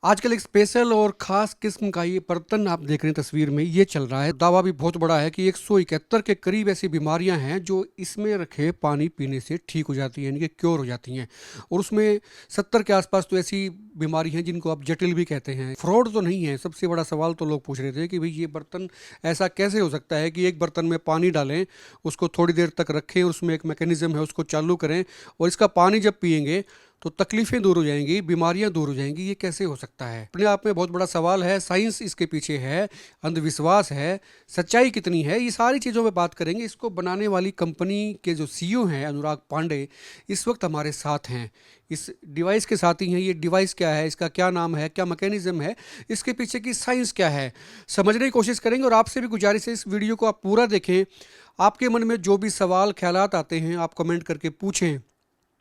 आजकल एक स्पेशल और ख़ास किस्म का ये बर्तन आप देख रहे हैं तस्वीर में, ये चल रहा है। दावा भी बहुत बड़ा है कि 171 के करीब ऐसी बीमारियां हैं जो इसमें रखे पानी पीने से ठीक हो जाती हैं, यानी कि क्योर हो जाती हैं। और उसमें 70 के आसपास तो ऐसी बीमारी हैं जिनको आप जटिल भी कहते हैं। फ्रॉड तो नहीं है। सबसे बड़ा सवाल तो लोग पूछ रहे थे कि भाई ये बर्तन ऐसा कैसे हो सकता है कि एक बर्तन में पानी डालें, उसको थोड़ी देर तक रखें, उसमें एक मैकेनिज़्म है उसको चालू करें, और इसका पानी जब पिएंगे तो तकलीफ़ें दूर हो जाएंगी, बीमारियां दूर हो जाएंगी। ये कैसे हो सकता है? अपने आप में बहुत बड़ा सवाल है। साइंस इसके पीछे है, अंधविश्वास है, सच्चाई कितनी है, ये सारी चीज़ों पे बात करेंगे। इसको बनाने वाली कंपनी के जो सीईओ हैं अनुराग पांडे, इस वक्त हमारे साथ हैं। इस डिवाइस के साथ ही हैं। ये डिवाइस क्या है, इसका क्या नाम है, क्या मैकेनिज्म है, इसके पीछे की साइंस क्या है, समझने की कोशिश करेंगे। और आपसे भी गुजारिश है इस वीडियो को आप पूरा देखें। आपके मन में जो भी सवाल ख्यालात आते हैं आप कमेंट करके पूछें।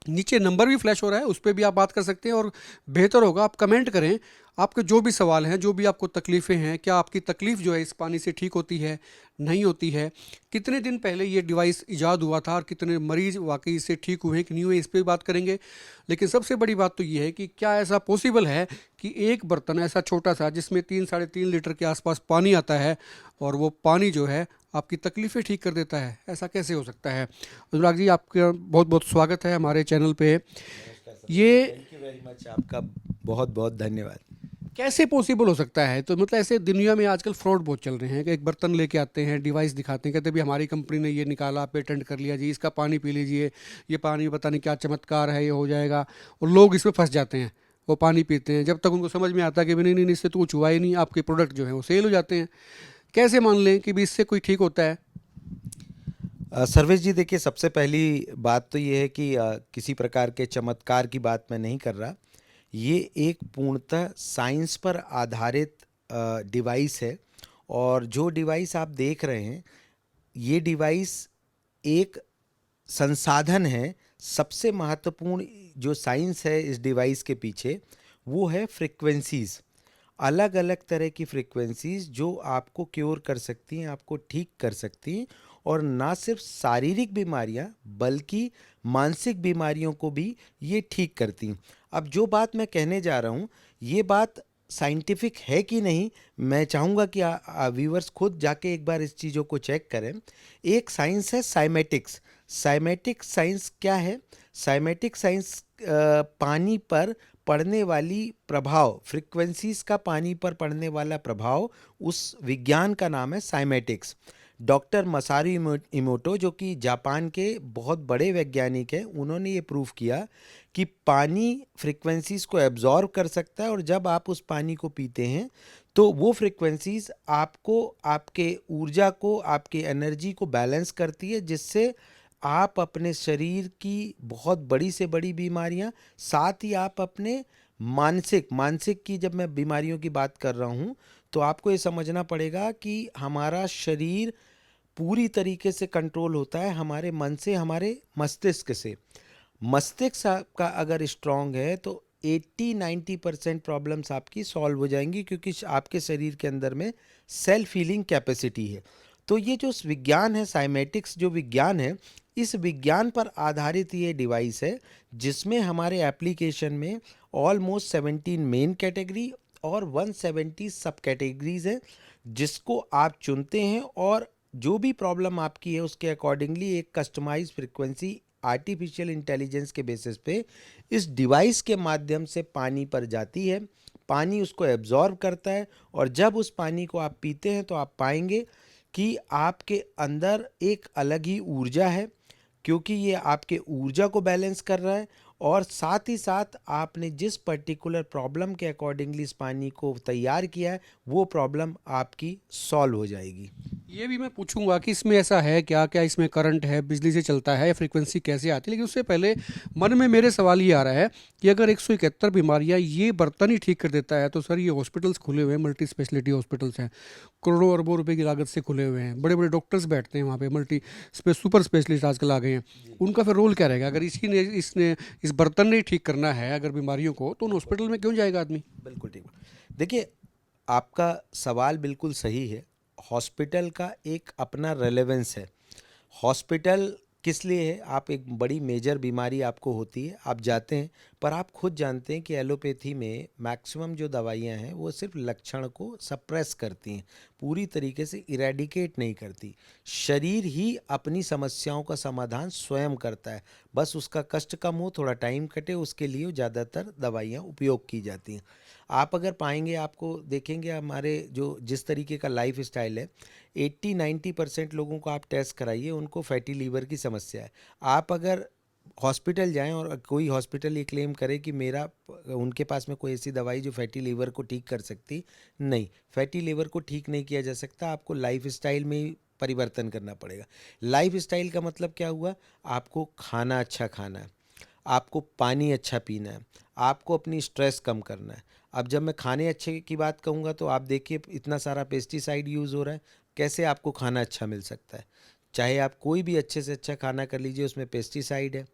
नीचे नंबर भी फ्लैश हो रहा है, उस पर भी आप बात कर सकते हैं। और बेहतर होगा आप कमेंट करें। आपके जो भी सवाल हैं, जो भी आपको तकलीफ़ें हैं, क्या आपकी तकलीफ़ जो है इस पानी से ठीक होती है, नहीं होती है, कितने दिन पहले ये डिवाइस इजाद हुआ था और कितने मरीज वाकई इससे ठीक हुए हैं कि नहीं हुए, इस पर भी बात करेंगे। लेकिन सबसे बड़ी बात तो ये है कि क्या ऐसा पॉसिबल है कि एक बर्तन ऐसा छोटा सा जिसमें 3 साढ़े 3 लीटर के आसपास पानी आता है और वो पानी जो है आपकी तकलीफ़ें ठीक कर देता है? ऐसा कैसे हो सकता है? अनुराग जी, आपका बहुत बहुत स्वागत है हमारे चैनल पे। नमस्कार समीर जी, ये थैंक यू वेरी मच। आपका बहुत बहुत धन्यवाद। कैसे पॉसिबल हो सकता है? तो मतलब ऐसे दुनिया में आजकल फ्रॉड बहुत चल रहे हैं कि एक बर्तन लेके आते हैं, डिवाइस दिखाते हैं, कहते हैं भी हमारी कंपनी ने ये निकाला, पेटेंट कर लिया जी, इसका पानी पी लीजिए, ये पानी पता नहीं क्या चमत्कार है, ये हो जाएगा। और लोग इसमें फंस जाते हैं। वो पानी पीते हैं, जब तक उनको समझ में आता है कि भी नहीं नहीं नहीं, इससे तो कुछ हुआ ही नहीं, आपके प्रोडक्ट जो है वो सेल हो जाते हैं। कैसे मान लें कि भी इससे कोई ठीक होता है? सर्वेश जी, देखिए, सबसे पहली बात तो ये है कि किसी प्रकार के चमत्कार की बात मैं नहीं कर रहा। ये एक पूर्णतः साइंस पर आधारित डिवाइस है। और जो डिवाइस आप देख रहे हैं, ये डिवाइस एक संसाधन है। सबसे महत्वपूर्ण जो साइंस है इस डिवाइस के पीछे, वो है फ्रीक्वेंसीज। अलग अलग तरह की फ्रीक्वेंसीज जो आपको क्योर कर सकती हैं, आपको ठीक कर सकती हैं। और ना सिर्फ शारीरिक बीमारियां बल्कि मानसिक बीमारियों को भी ये ठीक करती हैं। अब जो बात मैं कहने जा रहा हूँ, ये बात साइंटिफिक है कि नहीं, मैं चाहूँगा कि व्यूअर्स खुद जाके एक बार इस चीज़ों को चेक करें। एक साइंस है साइमेटिक्स। साइमेटिक साइंस क्या है? साइमेटिक साइंस पानी पर पड़ने वाली प्रभाव, फ्रीक्वेंसीज का पानी पर पड़ने वाला प्रभाव, उस विज्ञान का नाम है साइमेटिक्स। डॉक्टर मसारू इमोटो, जो कि जापान के बहुत बड़े वैज्ञानिक हैं, उन्होंने ये प्रूव किया कि पानी फ्रीक्वेंसीज को एब्जॉर्ब कर सकता है। और जब आप उस पानी को पीते हैं तो वो फ्रीक्वेंसीज आपको, आपके ऊर्जा को, आपके एनर्जी को बैलेंस करती है, जिससे आप अपने शरीर की बहुत बड़ी से बड़ी बीमारियां, साथ ही आप अपने मानसिक मानसिक की, जब मैं बीमारियों की बात कर रहा हूं, तो आपको ये समझना पड़ेगा कि हमारा शरीर पूरी तरीके से कंट्रोल होता है हमारे मन से, हमारे मस्तिष्क से। मस्तिष्क आपका अगर स्ट्रांग है तो 80-90% प्रॉब्लम्स आपकी सॉल्व हो जाएंगी, क्योंकि आपके शरीर के अंदर में सेल्फ हीलिंग कैपेसिटी है। तो ये जो विज्ञान है, साइमेटिक्स जो विज्ञान है, इस विज्ञान पर आधारित ये डिवाइस है, जिसमें हमारे एप्लीकेशन में ऑलमोस्ट 17 मेन कैटेगरी और 170 सब कैटेगरीज हैं, जिसको आप चुनते हैं। और जो भी प्रॉब्लम आपकी है उसके अकॉर्डिंगली एक कस्टमाइज फ्रीक्वेंसी आर्टिफिशियल इंटेलिजेंस के बेसिस पे इस डिवाइस के माध्यम से पानी पर जाती है। पानी उसको एब्जॉर्ब करता है, और जब उस पानी को आप पीते हैं तो आप पाएंगे कि आपके अंदर एक अलग ही ऊर्जा है, क्योंकि ये आपके ऊर्जा को बैलेंस कर रहा है। और साथ ही साथ आपने जिस पर्टिकुलर प्रॉब्लम के अकॉर्डिंगली इस पानी को तैयार किया है, वो प्रॉब्लम आपकी सॉल्व हो जाएगी। ये भी मैं पूछूंगा कि इसमें ऐसा है क्या, क्या इसमें करंट है, बिजली से चलता है, या फ्रीक्वेंसी कैसे आती है। लेकिन उससे पहले मन में मेरे सवाल ये आ रहा है कि अगर 171 बीमारियां ये बर्तन ही ठीक कर देता है, तो सर ये हॉस्पिटल्स खुले हुए हैं, मल्टी स्पेशलिटी हॉस्पिटल्स हैं, करोड़ों अरबों रुपए की लागत से खुले हुए हैं, बड़े बड़े डॉक्टर्स बैठते हैं वहाँ पे, सुपर स्पेशलिस्ट आजकल आ गए हैं। उनका फिर रोल क्या रहेगा? अगर इसी ने इसने इस बर्तन ने ही ठीक करना है अगर बीमारियों को, तो उन हॉस्पिटल में क्यों जाएगा आदमी? बिल्कुल ठीक। देखिए, आपका सवाल बिल्कुल सही है। हॉस्पिटल का एक अपना रेलेवेंस है। हॉस्पिटल किस लिए है? आप एक बड़ी मेजर बीमारी आपको होती है, आप जाते हैं, पर आप खुद जानते हैं कि एलोपैथी में मैक्सिमम जो दवाइयाँ हैं वो सिर्फ लक्षण को सप्रेस करती हैं, पूरी तरीके से इरेडिकेट नहीं करती। शरीर ही अपनी समस्याओं का समाधान स्वयं करता है, बस उसका कष्ट कम हो, थोड़ा टाइम कटे, उसके लिए ज़्यादातर दवाइयाँ उपयोग की जाती हैं। आप अगर पाएंगे, आपको देखेंगे हमारे जो जिस तरीके का लाइफ स्टाइल है, 80-90% लोगों को आप टेस्ट कराइए, उनको फैटी लीवर की समस्या है। आप अगर हॉस्पिटल जाएं और कोई हॉस्पिटल ये क्लेम करे कि मेरा उनके पास में कोई ऐसी दवाई जो फैटी लीवर को ठीक कर सकती, नहीं, फैटी लीवर को ठीक नहीं किया जा सकता। आपको लाइफ स्टाइल में ही परिवर्तन करना पड़ेगा। लाइफ स्टाइल का मतलब क्या हुआ? आपको खाना अच्छा खाना है, आपको पानी अच्छा पीना है, आपको अपनी स्ट्रेस कम करना है। अब जब मैं खाने अच्छे की बात कहूँगा तो आप देखिए इतना सारा पेस्टिसाइड यूज़ हो रहा है, कैसे आपको खाना अच्छा मिल सकता है? चाहे आप कोई भी अच्छे से अच्छा खाना कर लीजिए, उसमें पेस्टिसाइड है,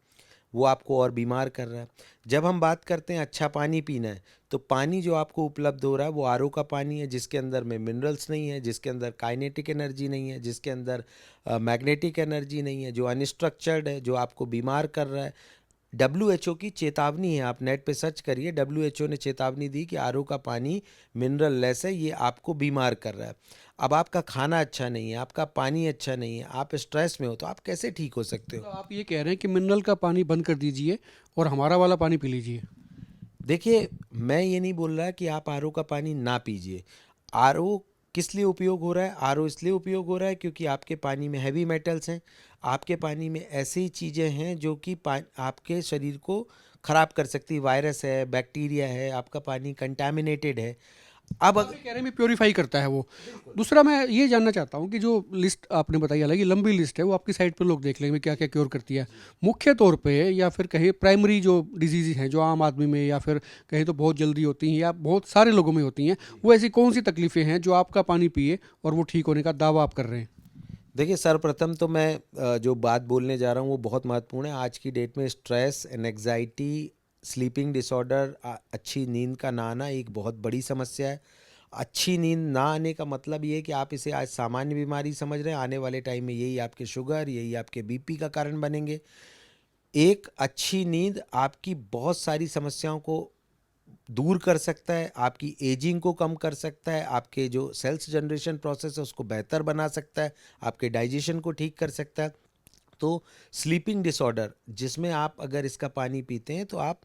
वो आपको और बीमार कर रहा है। जब हम बात करते हैं अच्छा पानी पीना है, तो पानी जो आपको उपलब्ध हो रहा है वो आरओ का पानी है, जिसके अंदर में मिनरल्स नहीं है, जिसके अंदर काइनेटिक एनर्जी नहीं है, जिसके अंदर मैग्नेटिक एनर्जी नहीं है, जो अनस्ट्रक्चर्ड है, जो आपको बीमार कर रहा है। डब्ल्यूएचओ की चेतावनी है, आप नेट पे सर्च करिए, डब्ल्यूएचओ ने चेतावनी दी कि आरओ का पानी मिनरल लेस है, ये आपको बीमार कर रहा है। अब आपका खाना अच्छा नहीं है, आपका पानी अच्छा नहीं है, आप स्ट्रेस में हो, तो आप कैसे ठीक हो सकते हो? मतलब आप ये कह रहे हैं कि मिनरल का पानी बंद कर दीजिए और हमारा वाला पानी पी लीजिए। देखिए, मैं ये नहीं बोल रहा कि आप आरओ का पानी ना पीजिए। आरओ किस लिए उपयोग हो रहा है? आरओ इसलिए उपयोग हो रहा है क्योंकि आपके पानी में हैवी मेटल्स हैं, आपके पानी में ऐसी चीज़ें हैं जो कि आपके शरीर को ख़राब कर सकती है। वायरस है, बैक्टीरिया है, आपका पानी कंटामिनेटेड है। अब आप ये कह रहे हैं प्योरीफाई करता है वो। दूसरा मैं ये जानना चाहता हूँ कि जो लिस्ट आपने बताई, हालांकि लंबी लिस्ट है, वो आपकी साइट पर लोग देख लेंगे क्या क्या क्योर करती है। मुख्य तौर पे या फिर कहीं प्राइमरी जो डिजीज़ हैं जो आम आदमी में या फिर कहीं तो बहुत जल्दी होती हैं या बहुत सारे लोगों में होती हैं, वो ऐसी कौन सी तकलीफ़ें हैं जो आपका पानी पिए और वो ठीक होने का दावा आप कर रहे हैं? देखिए, सर्वप्रथम तो मैं जो बात बोलने जा रहा हूँ वो बहुत महत्वपूर्ण है। आज की डेट में स्ट्रेस, एंग्जाइटी, स्लीपिंग डिसऑर्डर, अच्छी नींद का ना आना एक बहुत बड़ी समस्या है। अच्छी नींद ना आने का मतलब ये है कि आप इसे आज सामान्य बीमारी समझ रहे हैं, आने वाले टाइम में यही आपके शुगर, यही आपके बीपी का कारण बनेंगे। एक अच्छी नींद आपकी बहुत सारी समस्याओं को दूर कर सकता है, आपकी एजिंग को कम कर सकता है, आपके जो सेल्स जनरेशन प्रोसेस है उसको बेहतर बना सकता है, आपके डाइजेशन को ठीक कर सकता है। तो स्लीपिंग डिसऑर्डर जिसमें आप अगर इसका पानी पीते हैं तो आप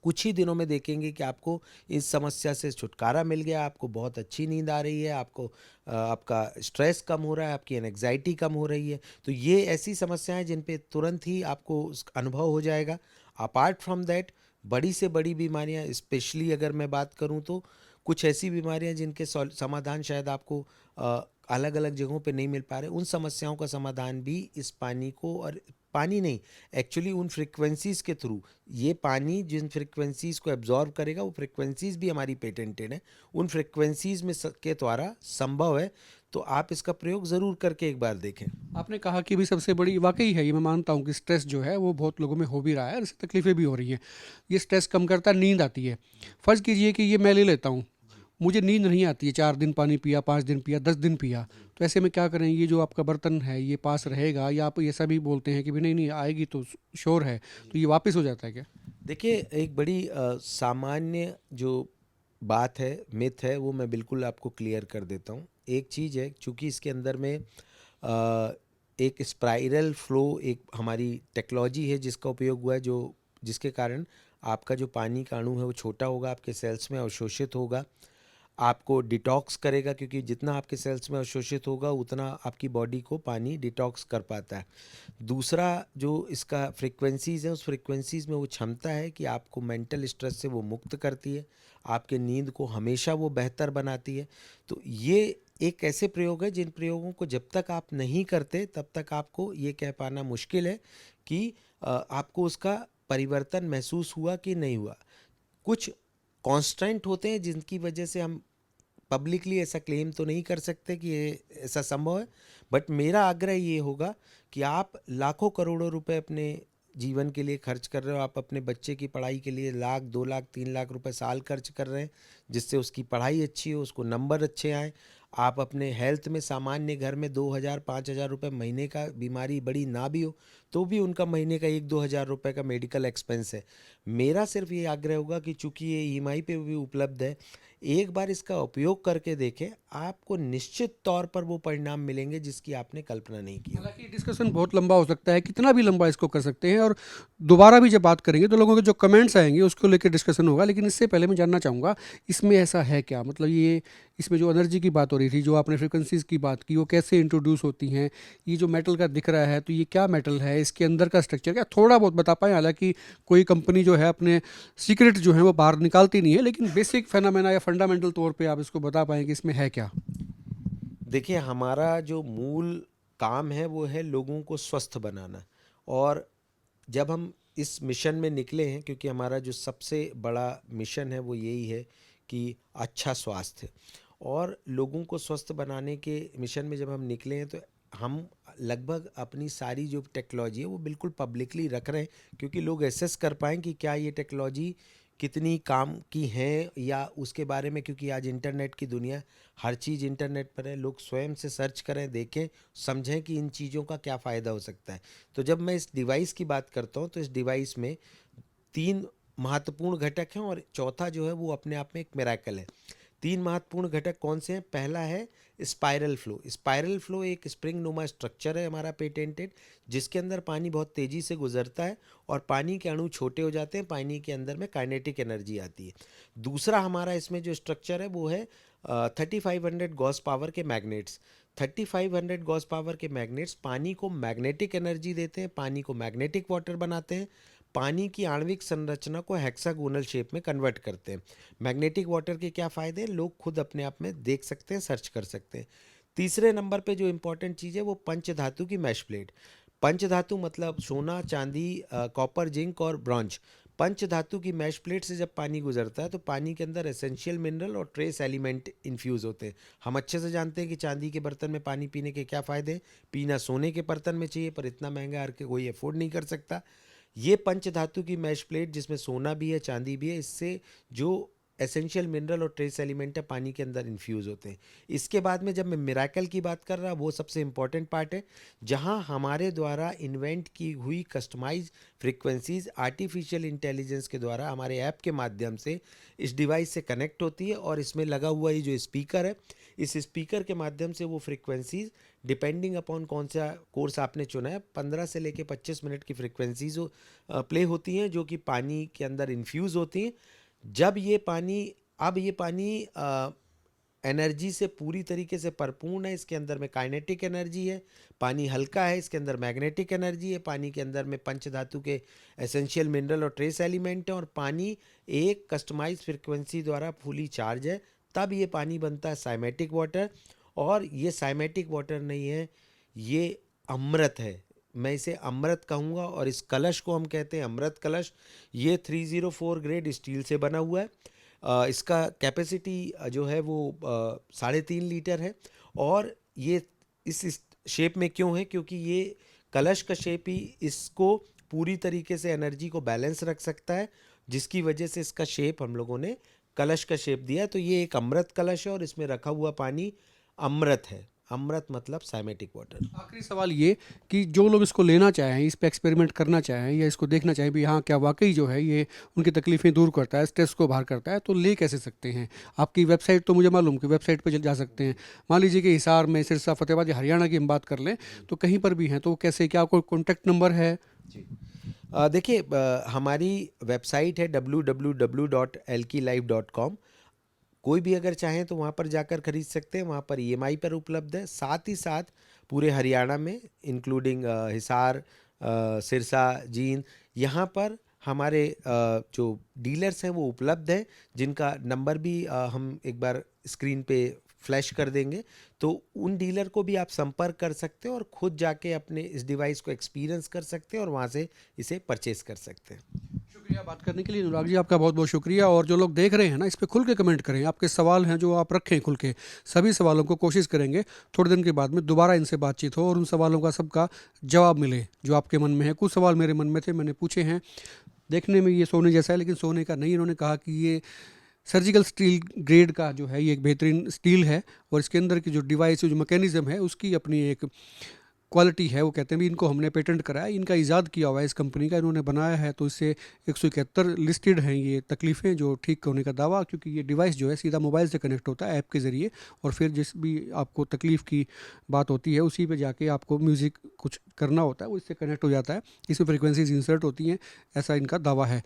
कुछ ही दिनों में देखेंगे कि आपको इस समस्या से छुटकारा मिल गया, आपको बहुत अच्छी नींद आ रही है, आपको आपका स्ट्रेस कम हो रहा है, आपकी एंग्जाइटी कम हो रही है। तो ये ऐसी समस्याएं जिन पे तुरंत ही आपको अनुभव हो जाएगा। अपार्ट फ्रॉम दैट, बड़ी से बड़ी बीमारियां, स्पेशली अगर मैं बात करूं तो कुछ ऐसी बीमारियां जिनके समाधान शायद आपको अलग अलग जगहों पे नहीं मिल पा रहे, उन समस्याओं का समाधान भी इस पानी को, और पानी नहीं, एक्चुअली उन फ्रिक्वेंसीज़ के थ्रू, ये पानी जिन फ्रिक्वेंसीज़ को एब्जॉर्व करेगा वो फ्रिक्वेंसीज़ भी हमारी पेटेंटेड है, उन फ्रिक्वेंसीज़ में के द्वारा संभव है। तो आप इसका प्रयोग ज़रूर करके एक बार देखें। आपने कहा कि भी सबसे बड़ी वाकई है, ये मैं मानता हूँ कि स्ट्रेस जो है वो बहुत लोगों में हो भी रहा है और इससे तकलीफ़ें भी हो रही हैं। ये स्ट्रेस कम करता है, नींद आती है। फ़र्ज़ कीजिए कि ये मैं ले लेता हूँ, मुझे नींद नहीं आती है, 4 दिन पानी पिया, 5 दिन पिया, 10 दिन पिया, तो ऐसे में क्या करें? ये जो आपका बर्तन है ये पास रहेगा या आप ऐसा भी बोलते हैं कि भी नहीं नहीं आएगी तो श्योर है, तो ये वापस हो जाता है क्या? देखिए, एक बड़ी सामान्य जो बात है, मिथ है, वो मैं बिल्कुल आपको क्लियर कर देता हूँ। एक चीज़ है, चूँकि इसके अंदर में एक स्पाइरल फ्लो, एक हमारी टेक्नोलॉजी है जिसका उपयोग हुआ है, जो जिसके कारण आपका जो पानी का अणु है वो छोटा होगा, आपके सेल्स में अवशोषित होगा, आपको डिटॉक्स करेगा, क्योंकि जितना आपके सेल्स में अवशोषित होगा उतना आपकी बॉडी को पानी डिटॉक्स कर पाता है। दूसरा जो इसका फ्रीक्वेंसीज़ है, उस फ्रीक्वेंसीज़ में वो क्षमता है कि आपको मेंटल स्ट्रेस से वो मुक्त करती है, आपके नींद को हमेशा वो बेहतर बनाती है। तो ये एक ऐसे प्रयोग है जिन प्रयोगों को जब तक आप नहीं करते तब तक आपको ये कह पाना मुश्किल है कि आपको उसका परिवर्तन महसूस हुआ कि नहीं हुआ। कुछ कॉन्स्टेंट होते हैं जिनकी वजह से हम पब्लिकली ऐसा क्लेम तो नहीं कर सकते कि ये ऐसा संभव है, बट मेरा आग्रह ये होगा कि आप लाखों करोड़ों रुपए अपने जीवन के लिए खर्च कर रहे हो, आप अपने बच्चे की पढ़ाई के लिए लाख, 2 लाख, 3 लाख रुपए साल खर्च कर रहे हैं, जिससे उसकी पढ़ाई अच्छी हो, उसको नंबर अच्छे आए। आप अपने हेल्थ में सामान्य घर में 2,000-5,000 रुपये महीने का बीमारी बड़ी ना भी हो तो भी उनका महीने का 1-2 हज़ार रुपये का मेडिकल एक्सपेंस है। मेरा सिर्फ ये आग्रह होगा कि चूंकि ये ईएमआई पे भी उपलब्ध है, एक बार इसका उपयोग करके देखें, आपको निश्चित तौर पर वो परिणाम मिलेंगे जिसकी आपने कल्पना नहीं की होगी। हालांकि डिस्कशन बहुत लंबा हो सकता है, कितना भी लंबा इसको कर सकते हैं, और दोबारा भी जब बात करेंगे तो लोगों के जो कमेंट्स आएंगे उसको लेकर डिस्कशन होगा। लेकिन इससे पहले मैं जानना चाहूँगा इसमें ऐसा है क्या, मतलब ये इसमें जो एनर्जी की बात हो रही थी, जो आपने फ्रिक्वेंसीज की बात की, वो कैसे इंट्रोड्यूस होती हैं, ये जो मेटल का दिख रहा है तो ये क्या मेटल है, इसके अंदर का स्ट्रक्चर क्या, थोड़ा बहुत बता पाएँ। हालांकि कोई कंपनी जो है अपने सीक्रेट जो है वो बाहर निकालती नहीं है, लेकिन बेसिक फेनामेना या फंडामेंटल तौर पे आप इसको बता पाएँ इसमें है क्या। देखिए, हमारा जो मूल काम है वो है लोगों को स्वस्थ बनाना। और जब हम इस मिशन में निकले हैं, क्योंकि हमारा जो सबसे बड़ा मिशन है वो यही है कि अच्छा स्वास्थ्य, और लोगों को स्वस्थ बनाने के मिशन में जब हम निकले हैं तो हम लगभग अपनी सारी जो टेक्नोलॉजी है वो बिल्कुल पब्लिकली रख रहे हैं, क्योंकि लोग एसेस कर पाएँ कि क्या ये टेक्नोलॉजी कितनी काम की है या उसके बारे में। क्योंकि आज इंटरनेट की दुनिया, हर चीज़ इंटरनेट पर है, लोग स्वयं से सर्च करें, देखें, समझें कि इन चीज़ों का क्या फ़ायदा हो सकता है। तो जब मैं इस डिवाइस की बात करता हूँ तो इस डिवाइस में 3 महत्वपूर्ण घटक हैं और चौथा जो है वो अपने आप में एक मिरेकल है। 3 महत्वपूर्ण घटक कौन से हैं? पहला है स्पाइरल फ्लो। स्पाइरल फ्लो एक स्प्रिंग नुमा स्ट्रक्चर है हमारा पेटेंटेड, जिसके अंदर पानी बहुत तेज़ी से गुजरता है और पानी के अणु छोटे हो जाते हैं, पानी के अंदर में काइनेटिक एनर्जी आती है। दूसरा हमारा इसमें जो स्ट्रक्चर है वो है 3500 गॉस पावर के मैग्नेट्स। 3500 गॉस पावर के मैग्नेट्स पानी को मैग्नेटिक एनर्जी देते हैं, पानी को मैग्नेटिक वाटर बनाते हैं, पानी की आणविक संरचना को हेक्सागोनल शेप में कन्वर्ट करते हैं। मैग्नेटिक वाटर के क्या फ़ायदे हैं, लोग खुद अपने आप में देख सकते हैं, सर्च कर सकते हैं। तीसरे नंबर पे जो इम्पोर्टेंट चीज़ है वो पंचधातु की मैश प्लेट। पंचधातु मतलब सोना, चांदी, कॉपर, जिंक और ब्रॉन्ज। पंचधातु की मैश प्लेट से जब पानी गुजरता है तो पानी के अंदर एसेंशियल मिनरल और ट्रेस एलिमेंट इन्फ्यूज़ होते हैं। हम अच्छे से जानते हैं कि चांदी के बर्तन में पानी पीने के क्या फ़ायदे हैं। पीना सोने के बर्तन में चाहिए, पर इतना महंगा हर कोई अफोर्ड नहीं कर सकता। ये पंचधातु की मैश प्लेट जिसमें सोना भी है, चांदी भी है, इससे जो एसेंशियल मिनरल और ट्रेस एलिमेंट है पानी के अंदर इन्फ्यूज़ होते हैं। इसके बाद में जब मैं मिरेकल की बात कर रहा, वो सबसे इम्पॉर्टेंट पार्ट है, जहां हमारे द्वारा इन्वेंट की हुई कस्टमाइज फ्रीक्वेंसीज आर्टिफिशियल इंटेलिजेंस के द्वारा हमारे ऐप के माध्यम से इस डिवाइस से कनेक्ट होती है। और इसमें लगा हुआ ये जो स्पीकर है, इस स्पीकर के माध्यम से वो फ्रीक्वेंसीज डिपेंडिंग अपॉन कौन सा कोर्स आपने चुना है, 15 से लेके 25 मिनट की फ्रीक्वेंसीज प्ले होती हैं, जो कि पानी के अंदर इन्फ्यूज़ होती हैं। जब ये पानी अब ये पानी एनर्जी से पूरी तरीके से भरपूर है। इसके अंदर में काइनेटिक एनर्जी है, पानी हल्का है, इसके अंदर मैग्नेटिक एनर्जी है, पानी के अंदर में पंचधातु के एसेंशियल मिनरल और ट्रेस एलिमेंट है, और पानी एक कस्टमाइज फ्रीक्वेंसी द्वारा फुली चार्ज है। तब ये पानी बनता है साइमेटिक वाटर। और ये साइमेटिक वाटर नहीं है, ये अमृत है। मैं इसे अमृत कहूँगा, और इस कलश को हम कहते हैं अमृत कलश। ये 304 ग्रेड स्टील से बना हुआ है। इसका कैपेसिटी जो है वो 3.5 लीटर है। और ये इस शेप में क्यों है? क्योंकि ये कलश का शेप ही इसको पूरी तरीके से एनर्जी को बैलेंस रख सकता है, जिसकी वजह से इसका शेप हम लोगों ने कलश का शेप दिया। तो ये एक अमृत कलश है और इसमें रखा हुआ पानी अमृत है। अमृत मतलब साइमेटिक वाटर। आखिरी सवाल ये कि जो लोग इसको लेना चाहें, इस पे एक्सपेरिमेंट करना चाहें या इसको देखना चाहें भी हाँ क्या वाकई जो है ये उनकी तकलीफ़ें दूर करता है, स्ट्रेस को बाहर करता है, तो ले कैसे सकते हैं? आपकी वेबसाइट तो मुझे मालूम कि वेबसाइट पे जा सकते हैं। मान लीजिए कि हिसार में, सिरसा, फतेहाबाद या हरियाणा की हम बात कर लें तो कहीं पर भी हैं, तो कैसे, क्या कोई कॉन्टैक्ट नंबर है? जी, देखिए, हमारी वेबसाइट है www.alkylife.com। कोई भी अगर चाहें तो वहाँ पर जाकर खरीद सकते हैं। वहाँ पर ईएमआई पर उपलब्ध है। साथ ही साथ पूरे हरियाणा में इंक्लूडिंग हिसार, सिरसा, जींद, यहाँ पर हमारे जो डीलर्स हैं वो उपलब्ध हैं, जिनका नंबर भी हम एक बार स्क्रीन पे फ्लैश कर देंगे। तो उन डीलर को भी आप संपर्क कर सकते हैं और खुद जाके अपने इस डिवाइस को एक्सपीरियंस कर सकते हैं और वहाँ से इसे परचेज कर सकते हैं। शुक्रिया बात करने के लिए अनुराग जी, आपका बहुत बहुत शुक्रिया। और जो लोग देख रहे हैं ना, इस पे खुल के कमेंट करें, आपके सवाल हैं जो आप रखें खुल के, सभी सवालों को कोशिश करेंगे थोड़े दिन के बाद में दोबारा इनसे बातचीत हो और उन सवालों का सबका जवाब मिले जो आपके मन में है। कुछ सवाल मेरे मन में थे, मैंने पूछे हैं। देखने में ये सोने जैसा है लेकिन सोने का नहीं। इन्होंने कहा कि ये सर्जिकल स्टील ग्रेड का जो है ये एक बेहतरीन स्टील है, और इसके अंदर की जो डिवाइस जो मैकेनिज्म है उसकी अपनी एक क्वालिटी है। वो कहते हैं भी इनको हमने पेटेंट कराया, इनका ईजाद किया हुआ है, इस कंपनी का इन्होंने बनाया है, तो इससे 171 लिस्टेड हैं ये तकलीफ़ें जो ठीक होने का दावा, क्योंकि ये डिवाइस जो है सीधा मोबाइल से कनेक्ट होता है ऐप के ज़रिए, और फिर जिस भी आपको तकलीफ़ की बात होती है उसी पे जाके आपको म्यूज़िक कुछ करना होता है वो इससे कनेक्ट हो जाता है, इसमें फ्रिक्वेंसीज इंसर्ट होती हैं, ऐसा इनका दावा है।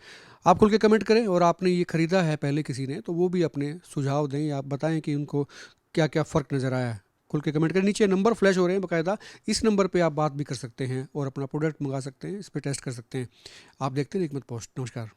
आप खुल के कमेंट करें, और आपने ये ख़रीदा है पहले किसी ने तो वो भी अपने सुझाव दें, या आप बताएं कि उनको क्या क्या फ़र्क नज़र आया है। खुल के कमेंट करें, नीचे नंबर फ्लैश हो रहे हैं बाकायदा, इस नंबर पे आप बात भी कर सकते हैं और अपना प्रोडक्ट मंगा सकते हैं, इस पे टेस्ट कर सकते हैं। आप देखते हैं एक मत पोस्ट। नमस्कार।